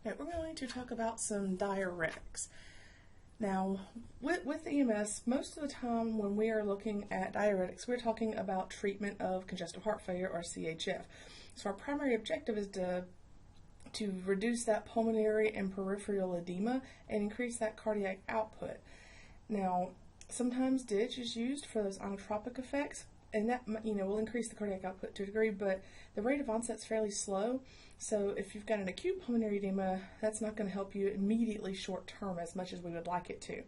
Okay, we're going to talk about some diuretics. Now, with EMS, most of the time when we are looking at diuretics, we're talking about treatment of congestive heart failure, or CHF. So our primary objective is to reduce that pulmonary and peripheral edema and increase that cardiac output. Now, sometimes DITCH is used for those inotropic effects, and that will increase the cardiac output to a degree, but the rate of onset is fairly slow. So if you've got an acute pulmonary edema, that's not going to help you immediately short term as much as we would like it to.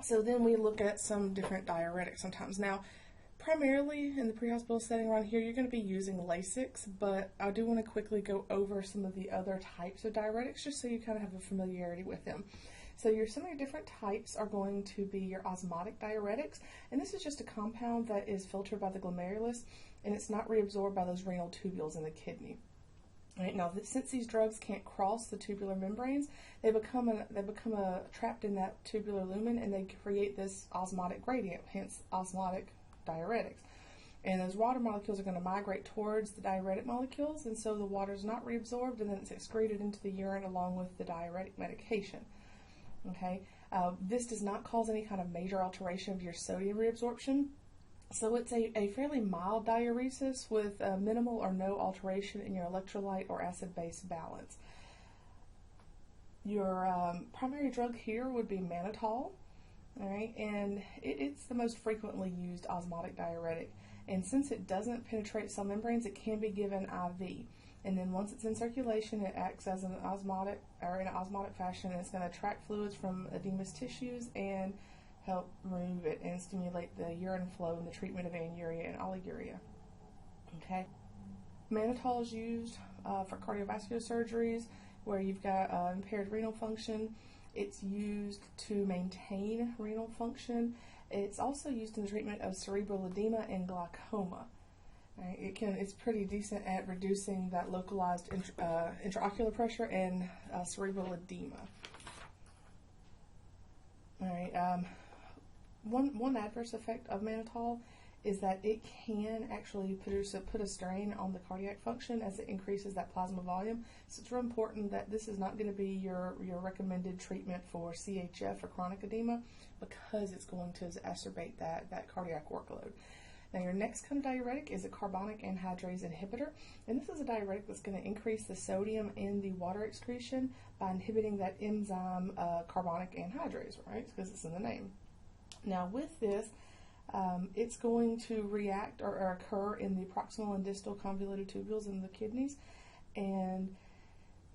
So then we look at some different diuretics sometimes. Now, primarily in the pre-hospital setting around here, you're going to be using Lasix, but I do want to quickly go over some of the other types of diuretics just so you kind of have a familiarity with them. So some of your different types are going to be your osmotic diuretics, and this is just a compound that is filtered by the glomerulus, and it's not reabsorbed by those renal tubules in the kidney. Right, now, since these drugs can't cross the tubular membranes, they become trapped in that tubular lumen, and they create this osmotic gradient, hence osmotic diuretics. And those water molecules are going to migrate towards the diuretic molecules, and so the water is not reabsorbed, and then it's excreted into the urine along with the diuretic medication. Okay, this does not cause any kind of major alteration of your sodium reabsorption, so it's a fairly mild diuresis with minimal or no alteration in your electrolyte or acid-base balance. Your primary drug here would be mannitol, all right, and it's the most frequently used osmotic diuretic, and since it doesn't penetrate cell membranes, it can be given IV. And then once it's in circulation, it acts as an osmotic, or in an osmotic fashion, and it's going to attract fluids from edematous tissues and help remove it and stimulate the urine flow in the treatment of anuria and oliguria. Okay. Mannitol is used for cardiovascular surgeries where you've got impaired renal function. It's used to maintain renal function. It's also used in the treatment of cerebral edema and glaucoma. Right, it's pretty decent at reducing that localized intraocular pressure and cerebral edema. All right, one adverse effect of mannitol is that it can actually put a strain on the cardiac function as it increases that plasma volume. So it's real important that this is not going to be your recommended treatment for CHF or chronic edema, because it's going to exacerbate that cardiac workload. Now, your next kind of diuretic is a carbonic anhydrase inhibitor, and this is a diuretic that's going to increase the sodium in the water excretion by inhibiting that enzyme carbonic anhydrase, right? Because it's in the name. Now, with this, it's going to react or occur in the proximal and distal convoluted tubules in the kidneys, and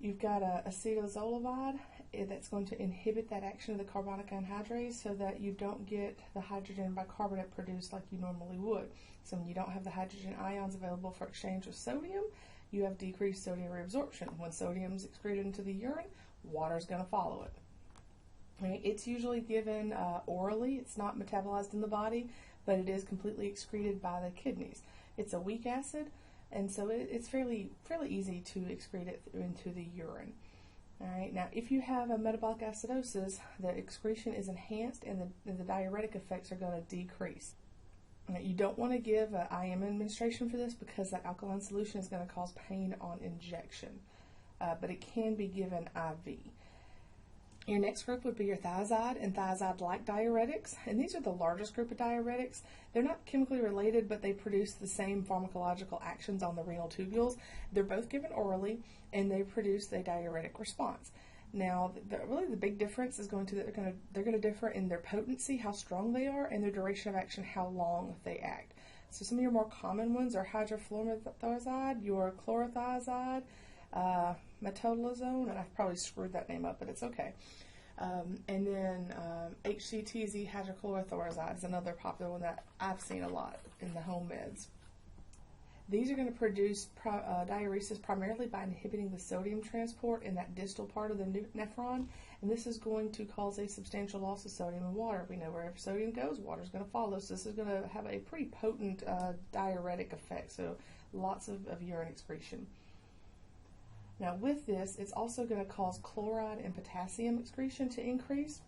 you've got acetazolamide that's going to inhibit that action of the carbonic anhydrase so that you don't get the hydrogen bicarbonate produced like you normally would. So when you don't have the hydrogen ions available for exchange with sodium, you have decreased sodium reabsorption. When sodium is excreted into the urine, water is going to follow it. Right? It's usually given orally. It's not metabolized in the body, but it is completely excreted by the kidneys. It's a weak acid, and so it's fairly easy to excrete it into the urine. All right. Now, if you have a metabolic acidosis, the excretion is enhanced and the diuretic effects are going to decrease. Now, you don't want to give an IM administration for this because that alkaline solution is going to cause pain on injection, but it can be given IV. Your next group would be your thiazide and thiazide-like diuretics, and these are the largest group of diuretics. They're not chemically related, but they produce the same pharmacological actions on the renal tubules. They're both given orally, and they produce a diuretic response. Now, really the big difference is they're going to differ in their potency, how strong they are, and their duration of action, how long they act. So some of your more common ones are hydrofluorothiazide, your chlorothiazide, metolazone, and I've probably screwed that name up, but it's okay. And then HCTZ hydrochlorothiazide is another popular one that I've seen a lot in the home meds. These are going to produce diuresis primarily by inhibiting the sodium transport in that distal part of the nephron, and this is going to cause a substantial loss of sodium in water. We know wherever sodium goes, water is going to follow, so this is going to have a pretty potent diuretic effect, so lots of urine excretion. Now, with this, it's also going to cause chloride and potassium excretion to increase.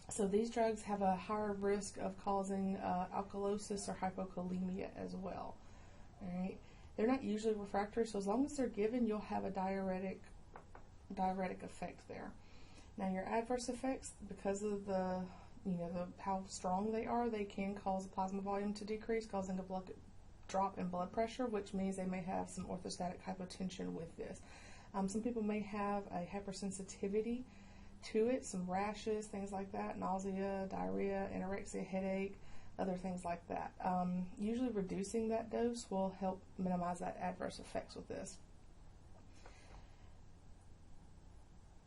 So these drugs have a higher risk of causing alkalosis or hypokalemia as well. All right, they're not usually refractory, so as long as they're given, you'll have a diuretic diuretic effect there. Now your adverse effects, because of the how strong they are, they can cause the plasma volume to decrease, causing a drop in blood pressure, which means they may have some orthostatic hypotension with this. Some people may have a hypersensitivity to it, some rashes, things like that, nausea, diarrhea, anorexia, headache, other things like that. Usually reducing that dose will help minimize that adverse effects with this.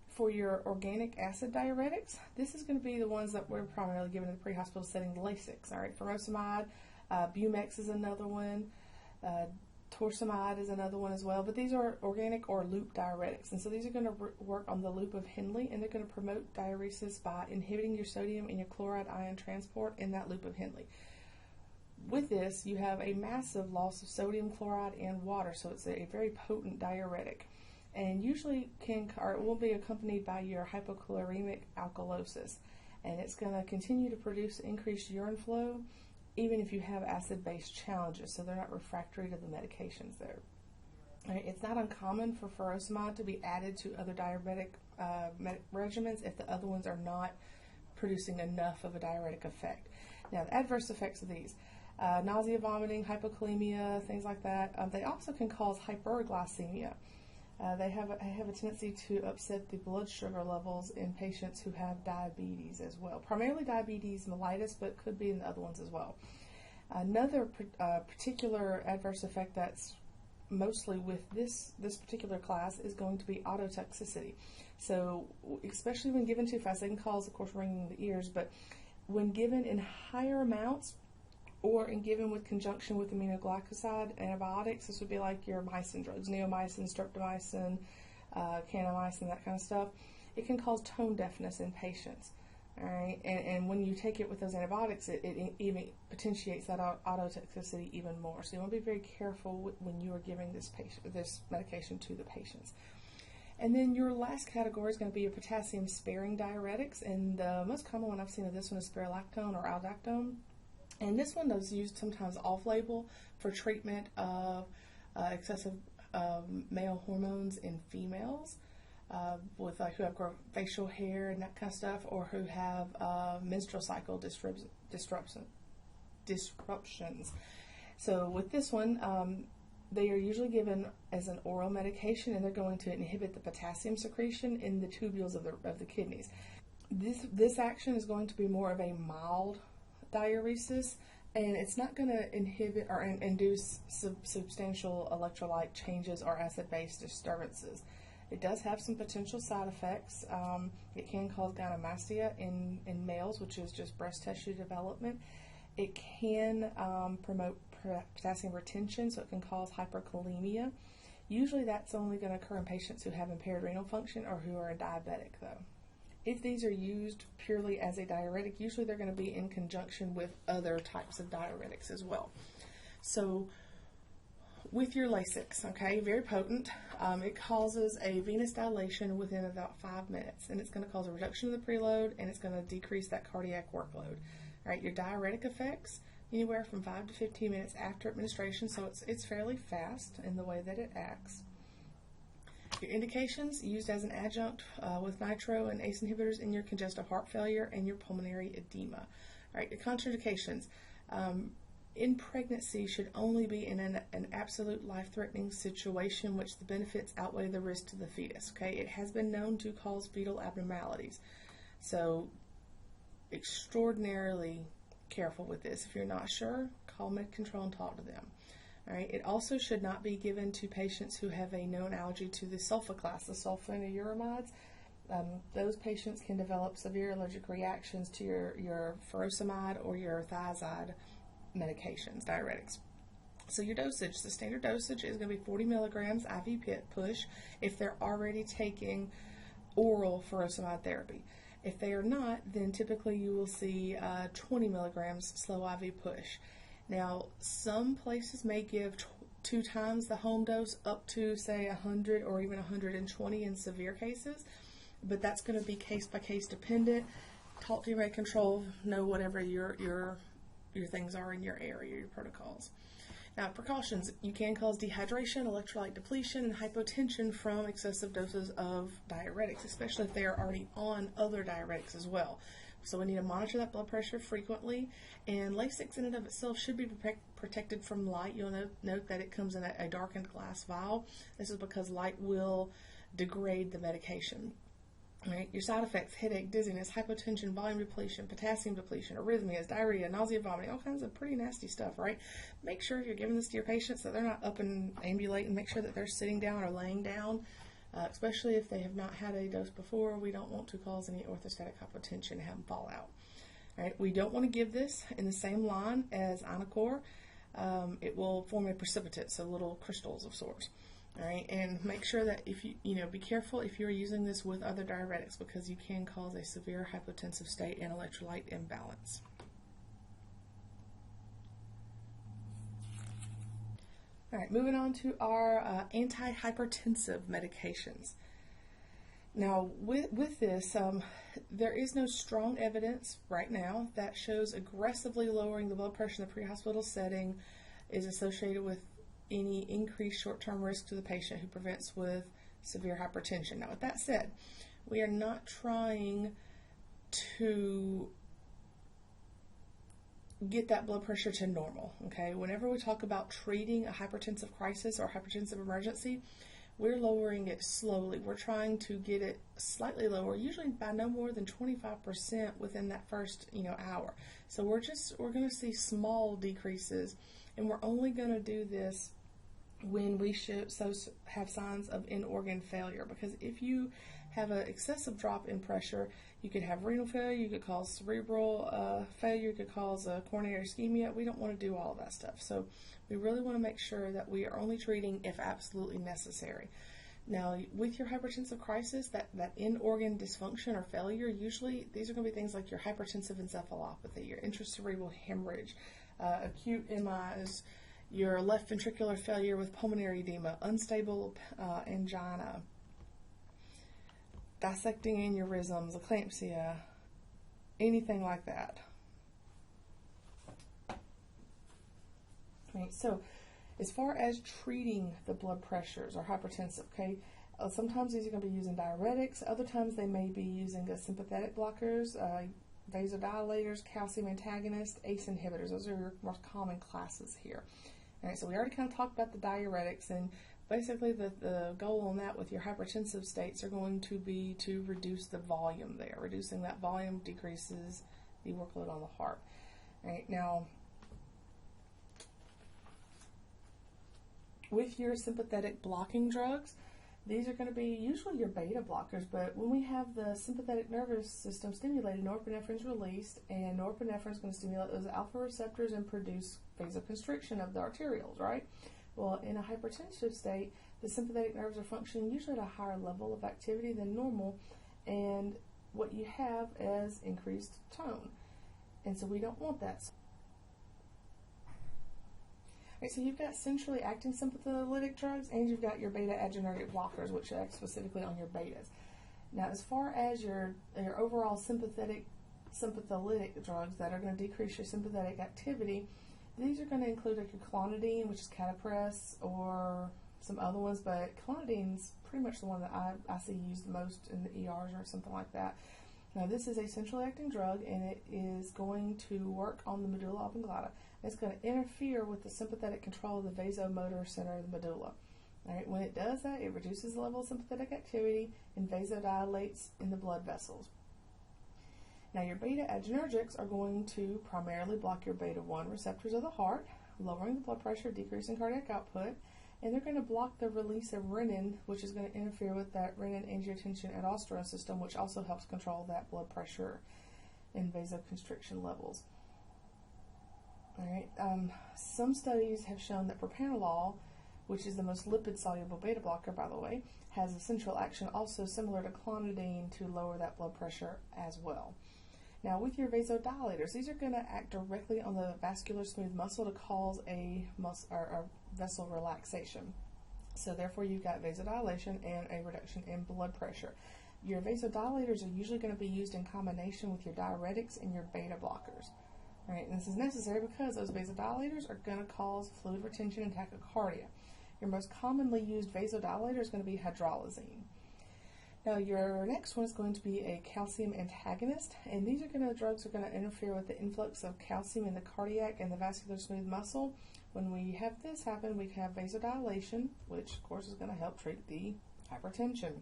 For your organic acid diuretics, this is going to be the ones that we're primarily given in the pre-hospital setting, Lasix. All right, furosemide, Bumex is another one, torsemide is another one as well, but these are organic or loop diuretics, and so these are going to work on the loop of Henle, and they're going to promote diuresis by inhibiting your sodium and your chloride ion transport in that loop of Henle. With this, you have a massive loss of sodium, chloride, and water, so it's a very potent diuretic, and usually it will be accompanied by your hypochloremic alkalosis, and it's going to continue to produce increased urine flow even if you have acid-base challenges, so they're not refractory to the medications there. Right, it's not uncommon for furosemide to be added to other diuretic regimens if the other ones are not producing enough of a diuretic effect. Now, the adverse effects of these, nausea, vomiting, hypokalemia, things like that, they also can cause hyperglycemia. They have a tendency to upset the blood sugar levels in patients who have diabetes as well. Primarily diabetes mellitus, but could be in the other ones as well. Another particular adverse effect that's mostly with this particular class is going to be ototoxicity. So especially when given too fast, they can cause, of course, ringing the ears, but when given in higher amounts, or in given with conjunction with aminoglycoside antibiotics, this would be like your mycin drugs, neomycin, streptomycin, kanamycin, that kind of stuff. It can cause tone deafness in patients. All right, and when you take it with those antibiotics, it even potentiates that ototoxicity even more. So you want to be very careful when you are giving this medication to the patients. And then your last category is going to be your potassium-sparing diuretics, and the most common one I've seen of this one is spironolactone or aldactone. And this one is used sometimes off-label for treatment of excessive male hormones in females with who have facial hair and that kind of stuff, or who have menstrual cycle disruptions. So with this one, they are usually given as an oral medication, and they're going to inhibit the potassium secretion in the tubules of the kidneys. This action is going to be more of a mild diuresis, and it's not going to inhibit or induce substantial electrolyte changes or acid-base disturbances. It does have some potential side effects. It can cause gynecomastia in males, which is just breast tissue development. It can promote potassium retention, so it can cause hyperkalemia. Usually that's only going to occur in patients who have impaired renal function or who are diabetic, though. If these are used purely as a diuretic, usually they're going to be in conjunction with other types of diuretics as well. So with your Lasix, okay, very potent. It causes a venous dilation within about 5 minutes, and it's going to cause a reduction of the preload, and it's going to decrease that cardiac workload. All right, your diuretic effects, anywhere from 5 to 15 minutes after administration, so it's fairly fast in the way that it acts. Your indications, used as an adjunct with nitro and ACE inhibitors in your congestive heart failure and your pulmonary edema. All right, your contraindications. In pregnancy should only be in an absolute life-threatening situation which the benefits outweigh the risk to the fetus. Okay, it has been known to cause fetal abnormalities. So extraordinarily careful with this. If you're not sure, call Med Control and talk to them. All right. It also should not be given to patients who have a known allergy to the sulfa class, the sulfonyluramides. Those patients can develop severe allergic reactions to your furosemide or your thiazide medications, diuretics. So your dosage, the standard dosage is going to be 40 milligrams IV push if they're already taking oral furosemide therapy. If they are not, then typically you will see 20 milligrams slow IV push. Now, some places may give 2 times the home dose up to, say, 100 or even 120 in severe cases, but that's going to be case-by-case dependent. Talk to your Med Control, know whatever your things are in your area, your protocols. Now, precautions: you can cause dehydration, electrolyte depletion, and hypotension from excessive doses of diuretics, especially if they are already on other diuretics as well. So we need to monitor that blood pressure frequently, and Lasix in and of itself should be protected from light. You'll note that it comes in a darkened glass vial. This is because light will degrade the medication. Right. Your side effects: headache, dizziness, hypotension, volume depletion, potassium depletion, arrhythmias, diarrhea, nausea, vomiting, all kinds of pretty nasty stuff, right? Make sure if you're giving this to your patients that they're not up and ambulating. Make sure that they're sitting down or laying down, especially if they have not had a dose before. We don't want to cause any orthostatic hypotension and have them fall out. All right. We don't want to give this in the same line as Anacor. It will form a precipitate, so little crystals of sorts. All right, and make sure that if be careful if you're using this with other diuretics, because you can cause a severe hypotensive state and electrolyte imbalance. All right, moving on to our antihypertensive medications. Now, with this, there is no strong evidence right now that shows aggressively lowering the blood pressure in the pre-hospital setting is associated with any increased short-term risk to the patient who presents with severe hypertension. Now, with that said, we are not trying to get that blood pressure to normal, okay? Whenever we talk about treating a hypertensive crisis or hypertensive emergency, we're lowering it slowly. We're trying to get it slightly lower, usually by no more than 25% within that first, hour. So we're going to see small decreases, and we're only going to do this when we have signs of in-organ failure, because if you have an excessive drop in pressure, you could have renal failure, you could cause cerebral failure, you could cause coronary ischemia. We don't want to do all of that stuff. So we really want to make sure that we are only treating if absolutely necessary. Now, with your hypertensive crisis, that in-organ dysfunction or failure, usually these are going to be things like your hypertensive encephalopathy, your intracerebral hemorrhage, acute MIs, your left ventricular failure with pulmonary edema, unstable angina, dissecting aneurysms, eclampsia, anything like that. Okay, so as far as treating the blood pressures or hypertensive, okay, sometimes these are going to be using diuretics, other times they may be using sympathetic blockers, vasodilators, calcium antagonists, ACE inhibitors. Those are your most common classes here. All right, so we already kind of talked about the diuretics, and basically the goal on that with your hypertensive states are going to be to reduce the volume there. Reducing that volume decreases the workload on the heart. All right, now with your sympathetic blocking drugs, these are going to be usually your beta blockers, but when we have the sympathetic nervous system stimulated, norepinephrine is released, and norepinephrine is going to stimulate those alpha receptors and produce vasoconstriction of the arterioles, right? Well, in a hypertensive state, the sympathetic nerves are functioning usually at a higher level of activity than normal, and what you have is increased tone. And so we don't want that. Right, so you've got centrally acting sympatholytic drugs, and you've got your beta-adrenergic blockers, which act specifically on your betas. Now, as far as your overall sympatholytic drugs that are going to decrease your sympathetic activity, these are going to include like your clonidine, which is Catapres, or some other ones, but clonidine's pretty much the one that I see used the most in the ERs or something like that. Now, this is a centrally acting drug, and it is going to work on the medulla oblongata. It's going to interfere with the sympathetic control of the vasomotor center of the medulla. All right, when it does that, it reduces the level of sympathetic activity and vasodilates in the blood vessels. Now, your beta-adrenergics are going to primarily block your beta-1 receptors of the heart, lowering the blood pressure, decreasing cardiac output, and they're going to block the release of renin, which is going to interfere with that renin-angiotensin aldosterone system, which also helps control that blood pressure and vasoconstriction levels. All right. Some studies have shown that propranolol, which is the most lipid-soluble beta blocker, by the way, has a central action also similar to clonidine to lower that blood pressure as well. Now, with your vasodilators, these are going to act directly on the vascular smooth muscle to cause a vessel relaxation. So, therefore, you've got vasodilation and a reduction in blood pressure. Your vasodilators are usually going to be used in combination with your diuretics and your beta blockers. Right, and this is necessary because those vasodilators are going to cause fluid retention and tachycardia. Your most commonly used vasodilator is going to be hydralazine. Now, your next one is going to be a calcium antagonist, and these drugs are going to interfere with the influx of calcium in the cardiac and the vascular smooth muscle. When we have this happen, we have vasodilation, which of course is going to help treat the hypertension.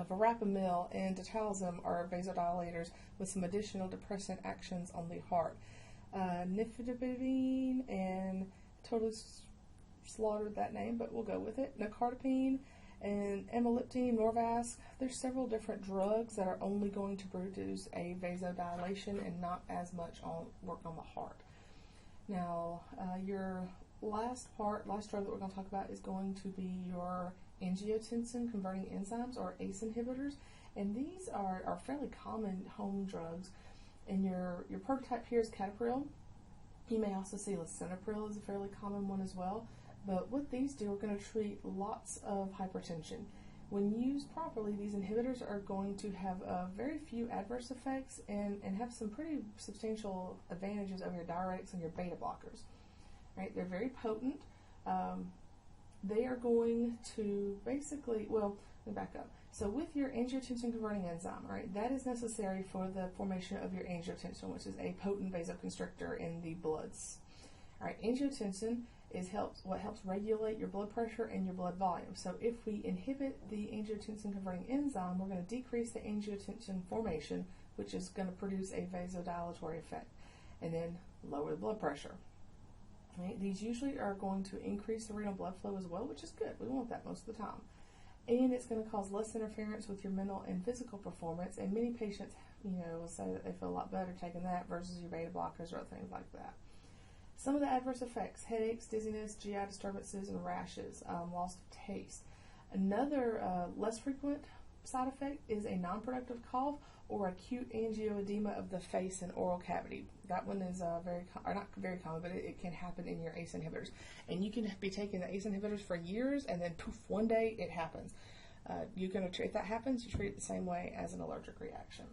Verapamil and ditalizum are vasodilators with some additional depressant actions on the heart. Nifedipine, and totally slaughtered that name, but we'll go with it. Nicardipine and amlodipine, Norvasc. There's several different drugs that are only going to produce a vasodilation and not as much work on the heart. Now, your last drug that we're going to talk about is going to be your angiotensin converting enzymes, or ACE inhibitors, and these are fairly common home drugs. And your prototype here is captopril. You may also see lisinopril is a fairly common one as well. But what these do, we're going to treat lots of hypertension. When used properly, these inhibitors are going to have very few adverse effects and have some pretty substantial advantages over your diuretics and your beta blockers. Right? They're very potent. They are going to basically, well, let me back up. So with your angiotensin converting enzyme, right, that is necessary for the formation of your angiotensin, which is a potent vasoconstrictor in the bloods. All right, angiotensin what helps regulate your blood pressure and your blood volume. So if we inhibit the angiotensin converting enzyme, we're going to decrease the angiotensin formation, which is going to produce a vasodilatory effect, and then lower the blood pressure. Right? These usually are going to increase the renal blood flow as well, which is good. We want that most of the time. And it's going to cause less interference with your mental and physical performance, and many patients, will say that they feel a lot better taking that versus your beta blockers or other things like that. Some of the adverse effects: headaches, dizziness, GI disturbances, and rashes, loss of taste. Another less frequent side effect is a non-productive cough or acute angioedema of the face and oral cavity. That one is not very common, but it can happen in your ACE inhibitors. And you can be taking the ACE inhibitors for years, and then poof, one day it happens. If that happens, you treat it the same way as an allergic reaction.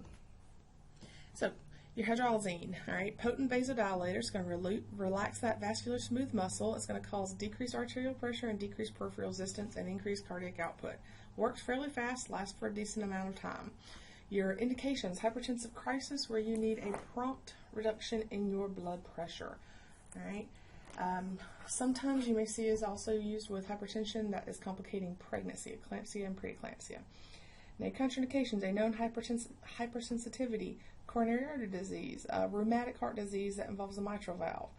So, your hydralazine, all right, potent vasodilator. It's going to relax that vascular smooth muscle. It's going to cause decreased arterial pressure and decreased peripheral resistance and increased cardiac output. Works fairly fast, lasts for a decent amount of time. Your indications: hypertensive crisis, where you need a prompt reduction in your blood pressure. All right. Sometimes you may see is also used with hypertension that is complicating pregnancy, eclampsia and preeclampsia. Now, contraindications: a known hypersensitivity, coronary artery disease, rheumatic heart disease that involves the mitral valve.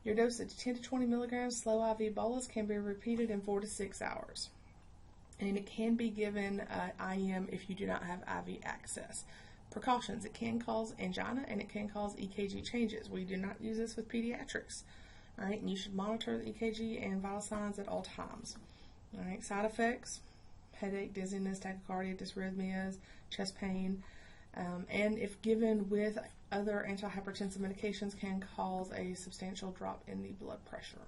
Your dosage: 10 to 20 milligrams, slow IV bolus, can be repeated in 4 to 6 hours. And it can be given IM if you do not have IV access. Precautions: it can cause angina and it can cause EKG changes. We do not use this with pediatrics. All right, and you should monitor the EKG and vital signs at all times. All right, side effects: headache, dizziness, tachycardia, dysrhythmias, chest pain, and if given with other antihypertensive medications, can cause a substantial drop in the blood pressure.